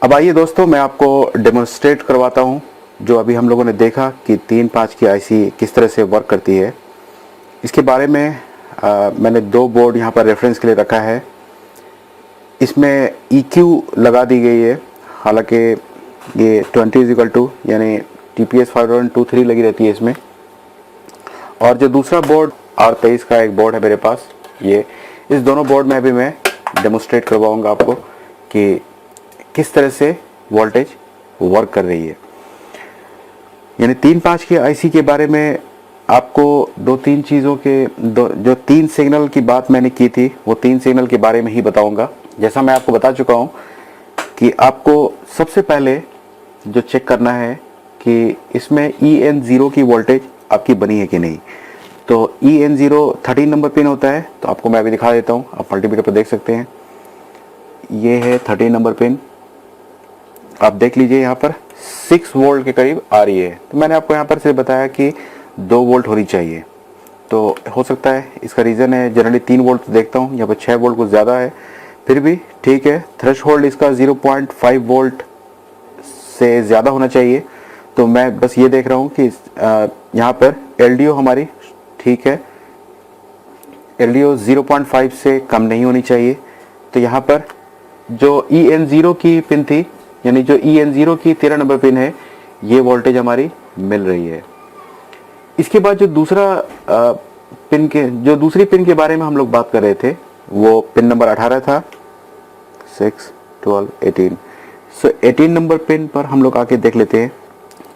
अब आइए दोस्तों, मैं आपको डेमोन्स्ट्रेट करवाता हूं जो अभी हम लोगों ने देखा कि 3-5 की आईसी किस तरह से वर्क करती है। इसके बारे में मैंने दो बोर्ड यहां पर रेफरेंस के लिए रखा है। इसमें EQ लगा दी गई है, हालांकि ये 20 यानी TPS 5123 लगी रहती है इसमें। और जो दूसरा बोर्ड R23 का एक बोर्ड है मेरे पास, ये इस दोनों बोर्ड में अभी मैं डेमोन्स्ट्रेट करवाऊंगा आपको कि किस तरह से वोल्टेज वर्क कर रही है। यानी 3-5 की आईसी के बारे में आपको दो तीन चीज़ों के जो 3 सिग्नल की बात मैंने की थी, वो 3 सिग्नल के बारे में ही बताऊंगा। जैसा मैं आपको बता चुका हूं कि आपको सबसे पहले जो चेक करना है कि इसमें EN0 की वोल्टेज आपकी बनी है कि नहीं। तो EN0 13 नंबर पिन होता है, तो आपको मैं अभी दिखा देता हूं। आप मल्टीमीटर पर देख सकते हैं, ये है 13 नंबर पिन। आप देख लीजिए यहाँ पर 6 वोल्ट के करीब आ रही है। तो मैंने आपको यहाँ पर से बताया कि 2 वोल्ट होनी चाहिए। तो हो सकता है इसका रीज़न है, जनरली 3 वोल्ट देखता हूँ, यहाँ पर 6 वोल्ट कुछ ज़्यादा है, फिर भी ठीक है। थ्रेशहोल्ड इसका 0.5 वोल्ट से ज़्यादा होना चाहिए। तो मैं बस ये देख रहा हूँ कि यहाँ पर LDO हमारी ठीक है, LDO 0.5 से कम नहीं होनी चाहिए। तो यहाँ पर जो EN0 की पिन थी, यानी जो EN0 की 13 नंबर पिन है, ये वोल्टेज हमारी मिल रही है। इसके बाद जो दूसरी पिन के बारे में हम लोग बात कर रहे थे, वो पिन नंबर 18 था। 6, 12, 18। सो 18 नंबर पिन पर हम लोग आके देख लेते हैं।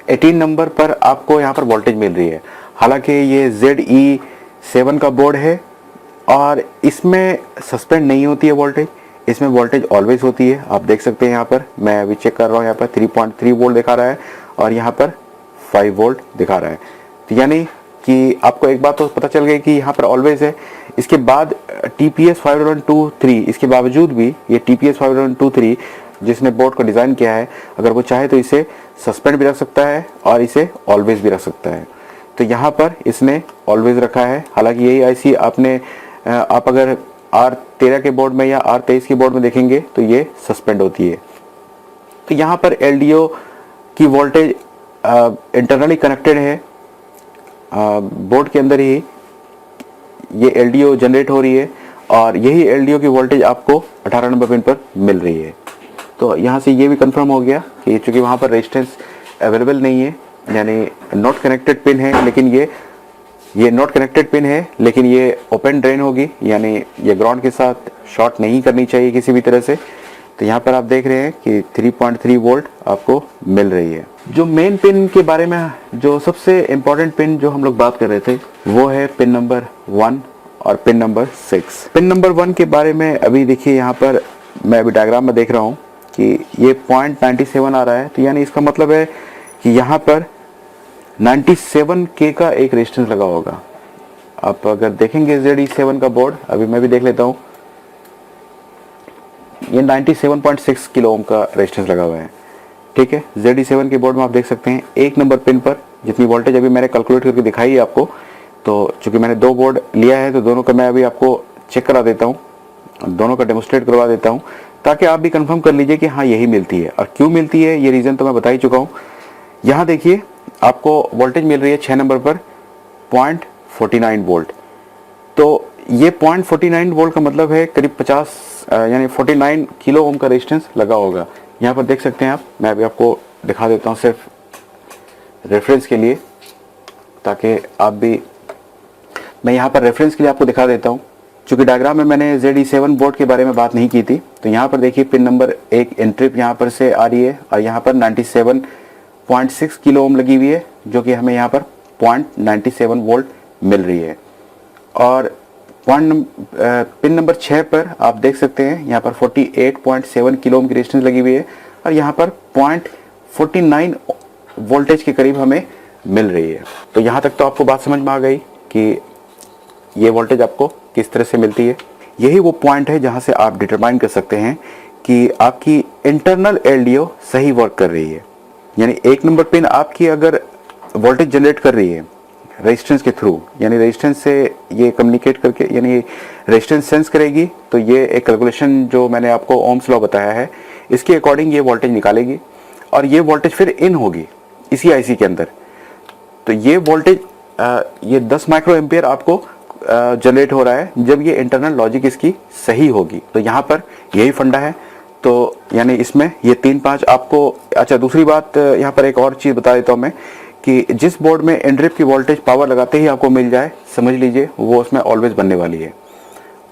18 नंबर पर आपको यहाँ पर वोल्टेज मिल रही है। हालांकि ये ZE7 का बोर्ड है और इसमें सस्पेंड नहीं होती है वोल्टेज, इसमें वोल्टेज ऑलवेज होती है। आप देख सकते हैं यहाँ पर, मैं अभी चेक कर रहा हूँ, यहाँ पर 3.3 वोल्ट दिखा रहा है और यहाँ पर 5 वोल्ट दिखा रहा है। तो यानी कि आपको एक बात तो पता चल गई कि यहाँ पर ऑलवेज है। इसके बाद TPS 5123, इसके बावजूद भी ये TPS 5123 जिसने बोर्ड को डिज़ाइन किया है, अगर वो चाहे तो इसे सस्पेंड भी रख सकता है और इसे ऑलवेज भी रख सकता है। तो यहाँ पर इसने ऑलवेज रखा है। हालांकि यही आईसी आप अगर R13 के बोर्ड में या R23 के बोर्ड में देखेंगे तो ये सस्पेंड होती है। तो यहाँ पर LDO की वोल्टेज इंटरनली कनेक्टेड है, बोर्ड के अंदर ही ये LDO जनरेट हो रही है और यही LDO की वोल्टेज आपको 18 नंबर पिन पर मिल रही है। तो यहाँ से ये भी कंफर्म हो गया कि चूँकि वहाँ पर रेजिस्टेंस अवेलेबल नहीं है, यानी नॉट कनेक्टेड पिन है, लेकिन ये नॉट कनेक्टेड पिन है, लेकिन ये ओपन ड्रेन होगी, यानी ये ग्राउंड के साथ शॉर्ट नहीं करनी चाहिए किसी भी तरह से। तो यहाँ पर आप देख रहे हैं कि 3.3 वोल्ट आपको मिल रही है। जो मेन पिन के बारे में, जो सबसे इम्पोर्टेंट पिन जो हम लोग बात कर रहे थे, वो है पिन नंबर 1 और पिन नंबर 6। पिन नंबर 1 के बारे में अभी देखिए, यहाँ पर मैं अभी डायग्राम में देख रहा हूँ कि ये 0.97 आ रहा है। तो यानी इसका मतलब है कि यहाँ पर 97K का एक रेजिस्टेंस लगा होगा। आप अगर देखेंगे ZE7 का बोर्ड, अभी मैं भी देख लेता हूँ, ये 97.6 किलो ओम का रेजिस्टेंस लगा हुआ है। ठीक है, ZE7 के बोर्ड में आप देख सकते हैं 1 नंबर पिन पर जितनी वोल्टेज अभी मैंने कैलकुलेट करके दिखाई है आपको। तो चूंकि मैंने 2 बोर्ड लिया है, तो दोनों का मैं अभी आपको चेक करा देता हूँ, दोनों का डेमोन्स्ट्रेट करवा देता हूँ, ताकि आप भी कंफर्म कर लीजिए कि हाँ यही मिलती है। और क्यों मिलती है ये रीज़न तो मैं बता ही चुका हूँ। यहाँ देखिए, आपको वोल्टेज मिल रही है 6 नंबर पर 0.49 वोल्ट। तो ये 0.49 वोल्ट का मतलब है करीब 50 यानी 49 किलो ओम का रेजिस्टेंस लगा होगा। यहाँ पर देख सकते हैं आप, मैं अभी आपको दिखा देता हूँ सिर्फ रेफरेंस के लिए, ताकि आप भी, मैं यहाँ पर रेफरेंस के लिए आपको दिखा देता हूँ। चूँकि डायग्राम में मैंने ZE7 बोर्ड के बारे में बात नहीं की थी, तो यहाँ पर देखिए पिन नंबर 1 एंट्रिप यहाँ पर से आ रही है और यहाँ पर 97.6 किलो ओम लगी हुई है, जो कि हमें यहाँ पर 0.97 वोल्ट मिल रही है। और पिन नंबर 6 पर आप देख सकते हैं यहाँ पर 48.7 किलो ओम की रेजिस्टेंस लगी हुई है और यहाँ पर 0.49 वोल्टेज के करीब हमें मिल रही है। तो यहाँ तक तो आपको बात समझ में आ गई कि ये वोल्टेज आपको किस तरह से मिलती है। यही वो पॉइंट है जहाँ से आप डिटरमाइन कर सकते हैं कि आपकी इंटरनल LDO सही वर्क कर रही है। यानी 1 नंबर पिन आपकी अगर वोल्टेज जनरेट कर रही है रेजिस्टेंस के थ्रू, यानी रेजिस्टेंस से ये कम्युनिकेट करके, यानी रेजिस्टेंस सेंस करेगी, तो ये एक कैलकुलेशन जो मैंने आपको ओम्स लॉ बताया है इसके अकॉर्डिंग ये वोल्टेज निकालेगी और ये वोल्टेज फिर इन होगी इसी आईसी के अंदर। तो ये वोल्टेज ये 10 माइक्रो एम्पियर आपको जनरेट हो रहा है जब ये इंटरनल लॉजिक इसकी सही होगी। तो यहाँ पर यही फंडा है। तो यानी इसमें ये 3-5 आपको। अच्छा, दूसरी बात यहाँ पर एक और चीज़ बता देता हूँ मैं कि जिस बोर्ड में एंड्रिप की वोल्टेज पावर लगाते ही आपको मिल जाए, समझ लीजिए वो उसमें ऑलवेज बनने वाली है।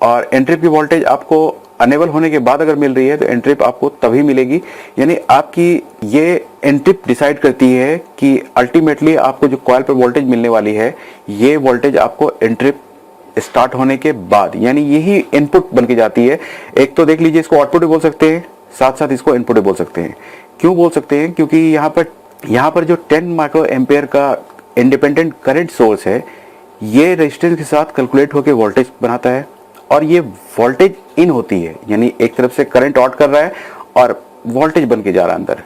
और एंट्रिप की वोल्टेज आपको अनेबल होने के बाद अगर मिल रही है तो एंट्रिप आपको तभी मिलेगी। यानी आपकी ये एंट्रिप डिसाइड करती है कि अल्टीमेटली आपको जो कॉइल पर वोल्टेज मिलने वाली है ये वोल्टेज आपको एंट्रिप स्टार्ट होने के बाद, यानी यही इनपुट बन के जाती है। एक तो देख लीजिए, इसको आउटपुट भी बोल सकते हैं, साथ साथ इसको इनपुट भी बोल सकते हैं। क्यों बोल सकते हैं? क्योंकि यहाँ पर जो 10 माइक्रो एम्पेयर का इंडिपेंडेंट करंट सोर्स है ये रेजिस्टेंस के साथ कैलकुलेट होकर वोल्टेज बनाता है और ये वोल्टेज इन होती है, यानी एक तरफ से करंट आउट कर रहा है और वोल्टेज बन के जा रहा है अंदर।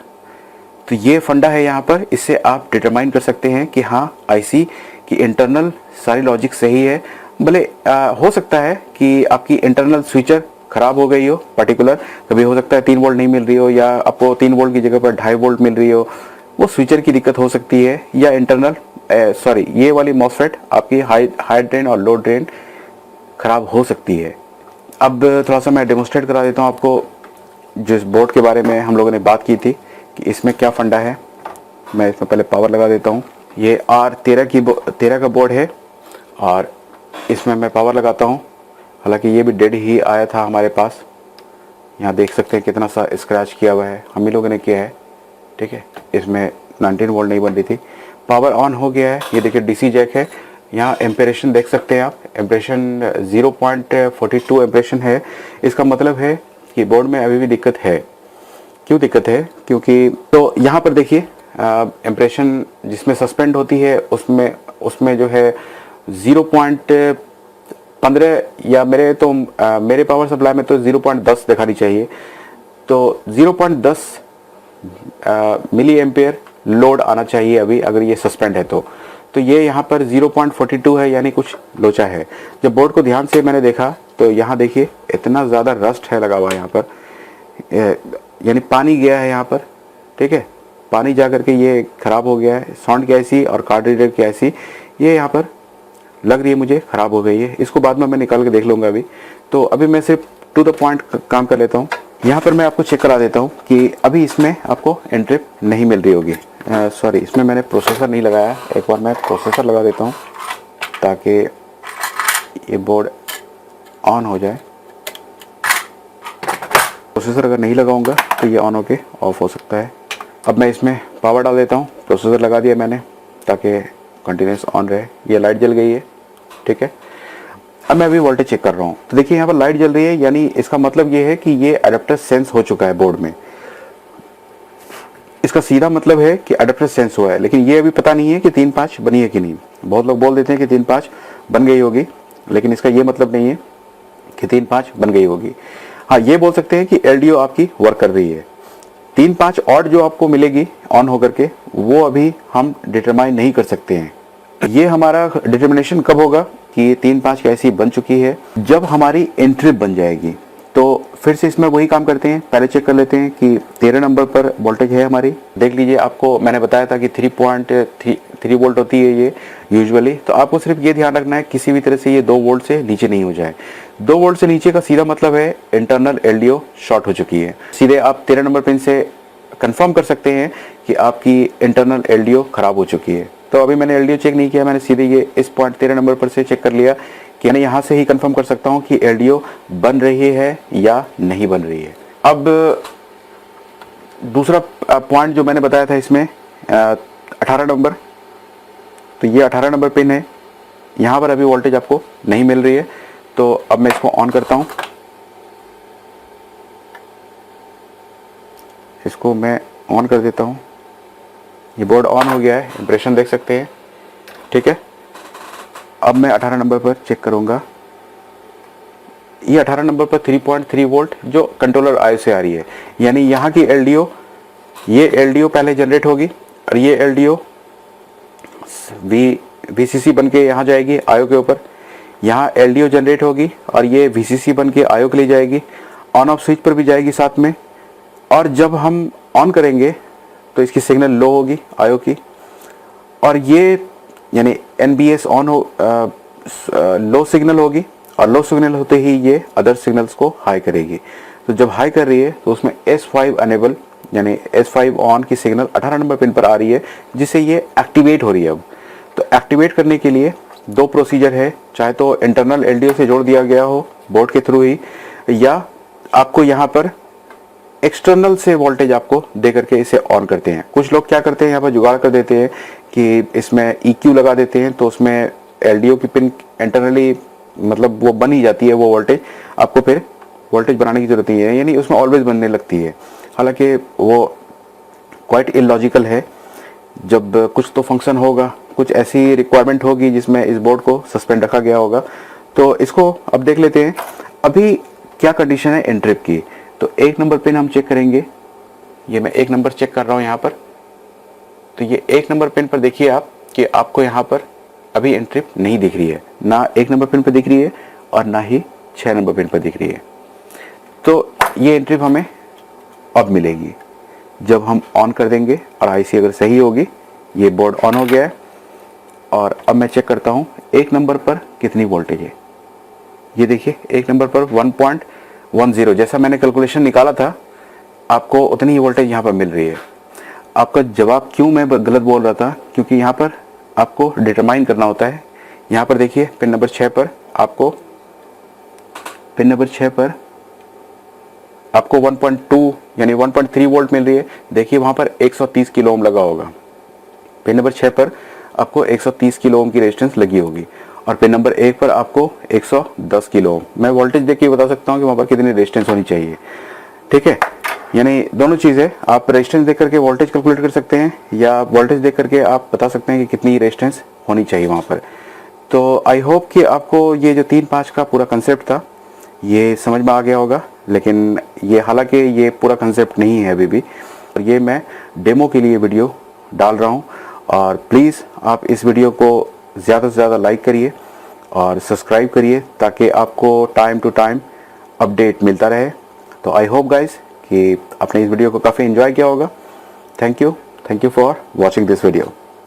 तो ये फंडा है यहाँ पर, इससे आप डिटरमाइन कर सकते हैं कि हाँ आईसी की इंटरनल सारी लॉजिक सही है। भले हो सकता है कि आपकी इंटरनल स्विचर खराब हो गई हो पर्टिकुलर, कभी हो सकता है 3 वोल्ट नहीं मिल रही हो या आपको 3 वोल्ट की जगह पर 2.5 वोल्ट मिल रही हो, वो स्विचर की दिक्कत हो सकती है। या इंटरनल ये वाली मॉसफेट आपकी हाई ड्रेन और लो ड्रेन खराब हो सकती है। अब थोड़ा सा मैं डेमोस्ट्रेट करा देता हूँ आपको जिस बोर्ड के बारे में हम लोगों ने बात की थी कि इसमें क्या फंडा है। मैं इसमें पहले पावर लगा देता हूँ। ये R13 का बोर्ड है और इसमें मैं पावर लगाता हूँ। हालांकि ये भी डेड ही आया था हमारे पास। यहाँ देख सकते हैं कितना सा स्क्रैच किया हुआ है, हम ही लोगों ने किया है, ठीक है। इसमें 19 वोल्ट नहीं बन रही थी। पावर ऑन हो गया है। ये देखिए डीसी जैक है। यहाँ एम्परेशन देख सकते हैं आप, एम्परेशन 0.42 एम्परेशन है। इसका मतलब है कि बोर्ड में अभी भी दिक्कत है। क्यों दिक्कत है? क्योंकि तो यहाँ पर देखिए एम्परेशन जिसमें सस्पेंड होती है उसमें जो है 0.15 या मेरे पावर सप्लाई में तो 0.10 दिखानी चाहिए। तो 0.10 मिली एम्पेयर लोड आना चाहिए अभी, अगर ये सस्पेंड है तो ये यहाँ पर 0.42 है, यानी कुछ लोचा है। जब बोर्ड को ध्यान से मैंने देखा तो यहाँ देखिए इतना ज़्यादा रस्ट है लगा हुआ यहाँ पर, यानी पानी गया है यहाँ पर, ठीक है। पानी जा करके ये ख़राब हो गया है। साउंड की आईसी और कार्ड रीडर की आईसी ये यहाँ पर लग रही है मुझे ख़राब हो गई है। इसको बाद में मैं निकाल के देख लूँगा अभी। तो अभी मैं सिर्फ टू द पॉइंट काम कर लेता हूँ। यहाँ पर मैं आपको चेक करा देता हूँ कि अभी इसमें आपको एंट्रिप नहीं मिल रही होगी। सॉरी, इसमें मैंने प्रोसेसर नहीं लगाया। एक बार मैं प्रोसेसर लगा देता हूँ ताकि ये बोर्ड ऑन हो जाए। प्रोसेसर अगर नहीं लगाऊंगा तो ये ऑन होके ऑफ हो सकता है। अब मैं इसमें पावर डाल देता हूँ। प्रोसेसर लगा दिया मैंने ताकि कंटिन्यूस ऑन रहे। ये लाइट जल गई है, ठीक है। अब मैं अभी वोल्टेज चेक कर रहा हूँ तो देखिए यहाँ पर लाइट जल रही है, यानी इसका मतलब ये है कि ये अडेप्टर सेंस हो चुका है बोर्ड में। इसका सीधा मतलब है कि अडेप्टर सेंस हुआ है, लेकिन ये अभी पता नहीं है कि 3-5 बनी है कि नहीं। बहुत लोग बोल देते हैं कि 3-5 बन गई होगी, लेकिन इसका ये मतलब नहीं है कि 3-5 बन गई होगी। हाँ, ये बोल सकते हैं कि एलडीओ आपकी वर्क कर रही है। 3-5 और जो आपको मिलेगी ऑन होकर के, वो अभी हम डिटरमाइन नहीं कर सकते हैं। ये हमारा डिटर्मिनेशन कब होगा कि 3-5 कैसी बन चुकी है? जब हमारी एंट्रिप बन जाएगी। तो फिर से इसमें वही काम करते हैं, पहले चेक कर लेते हैं कि 13 नंबर पर वोल्टेज है हमारी। देख लीजिए, आपको मैंने बताया था कि 3.3 वोल्ट होती है ये यूजुअली। तो आपको सिर्फ ये ध्यान रखना है किसी भी तरह से ये 2 वोल्ट से नीचे नहीं हो जाए। 2 वोल्ट से नीचे का सीधा मतलब है इंटरनल एलडीओ शॉर्ट हो चुकी है। सीधे आप 13 नंबर पिन से कंफर्म कर सकते हैं कि आपकी इंटरनल एलडीओ खराब हो चुकी है। तो अभी मैंने एलडीओ चेक नहीं किया, मैंने सीधे ये इस पॉइंट 13 नंबर पर से चेक कर लिया कि मैं यहाँ से ही कंफर्म कर सकता हूँ कि एलडीओ बन रही है या नहीं बन रही है। अब दूसरा पॉइंट जो मैंने बताया था इसमें 18 नंबर, तो ये 18 नंबर पिन है। यहाँ पर अभी वोल्टेज आपको नहीं मिल रही है। तो अब मैं इसको ऑन करता हूँ। इसको मैं ऑन कर देता हूँ। ये बोर्ड ऑन हो गया है, इंप्रेशन देख सकते हैं, ठीक है। अब मैं 18 नंबर पर चेक करूँगा। ये 18 नंबर पर 3.3 वोल्ट जो कंट्रोलर आयो से आ रही है, यानी यहाँ की एलडीओ, ये एलडीओ पहले जनरेट होगी और ये एलडीओ वीसीसी बन के यहाँ जाएगी आयो के ऊपर। यहाँ एलडीओ जनरेट होगी और ये वीसीसी बन के आयो के लिए जाएगी। ऑन ऑफ स्विच पर भी जाएगी साथ में और जब हम ऑन करेंगे तो इसकी सिग्नल लो होगी आयो की, और ये यानी NBS ऑन हो लो सिग्नल होगी, और लो सिग्नल होते ही ये अदर सिग्नल्स को हाई करेगी। तो जब हाई कर रही है तो उसमें S5 अनेबल यानी S5 ऑन की सिग्नल 18 नंबर पिन पर आ रही है, जिससे ये एक्टिवेट हो रही है। अब तो एक्टिवेट करने के लिए दो प्रोसीजर है, चाहे तो इंटरनल LDO से जोड़ दिया गया हो बोर्ड के थ्रू ही, या आपको यहाँ पर एक्सटर्नल से वोल्टेज आपको दे करके इसे ऑन करते हैं। कुछ लोग क्या करते हैं, यहाँ पर जुगाड़ कर देते हैं कि इसमें EQ लगा देते हैं, तो उसमें LDO की पिन इंटरनली मतलब वो बन ही जाती है वो वोल्टेज, आपको फिर वोल्टेज बनाने की जरूरत नहीं है, यानी उसमें ऑलवेज बनने लगती है। हालांकि वो क्वाइट इलॉजिकल है। जब कुछ तो फंक्शन होगा, कुछ ऐसी रिक्वायरमेंट होगी जिसमें इस बोर्ड को सस्पेंड रखा गया होगा। तो इसको अब देख लेते हैं अभी क्या कंडीशन है एंट्रिप की। तो 1 नंबर पिन हम चेक करेंगे। ये मैं 1 नंबर चेक कर रहा हूँ यहाँ पर। तो ये 1 नंबर पिन पर देखिए आप कि आपको यहाँ पर अभी एंट्रिप नहीं दिख रही है, ना 1 नंबर पिन पर दिख रही है और ना ही 6 नंबर पिन पर दिख रही है। तो ये एंट्रिप हमें अब मिलेगी जब हम ऑन कर देंगे और IC अगर सही होगी। ये बोर्ड ऑन हो गया है और अब मैं चेक करता हूँ 1 नंबर पर कितनी वोल्टेज है। ये देखिए 1 नंबर पर 1.10, जैसा मैंने कैलकुलेशन निकाला था आपको उतनी ही वोल्टेज यहाँ पर मिल रही है। आपका जवाब क्यों मैं गलत बोल रहा था, क्योंकि यहाँ पर आपको डिटरमाइन करना होता है। यहाँ पर देखिए पिन नंबर 6 पर आपको 1.2 यानी 1.3 वोल्ट मिल रही है। देखिए वहाँ पर 130 किलो ओम लगा होगा। पिन नंबर 6 पर आपको 130 किलो ओम की रेजिस्टेंस लगी होगी और पिन नंबर 1 पर आपको 110 किलो ओम। मैं वोल्टेज देख के बता सकता हूँ कि वहाँ पर कितनी रेजिस्टेंस होनी चाहिए। ठीक है, यानी दोनों चीज़ें, आप रेजिस्टेंस देख करके वोल्टेज कैलकुलेट कर सकते हैं या वोल्टेज देख करके आप बता सकते हैं कि कितनी रेजिस्टेंस होनी चाहिए वहाँ पर। तो आई होप कि आपको ये जो 3-5 का पूरा कंसेप्ट था ये समझ में आ गया होगा। लेकिन ये हालांकि ये पूरा कंसेप्ट नहीं है अभी भी, और ये मैं डेमो के लिए वीडियो डाल रहा हूँ। और प्लीज़ आप इस वीडियो को ज़्यादा से ज़्यादा लाइक करिए और सब्सक्राइब करिए ताकि आपको टाइम टू टाइम अपडेट मिलता रहे। तो आई होप गाइस कि आपने इस वीडियो को काफ़ी एंजॉय किया होगा। Thank you for watching this video.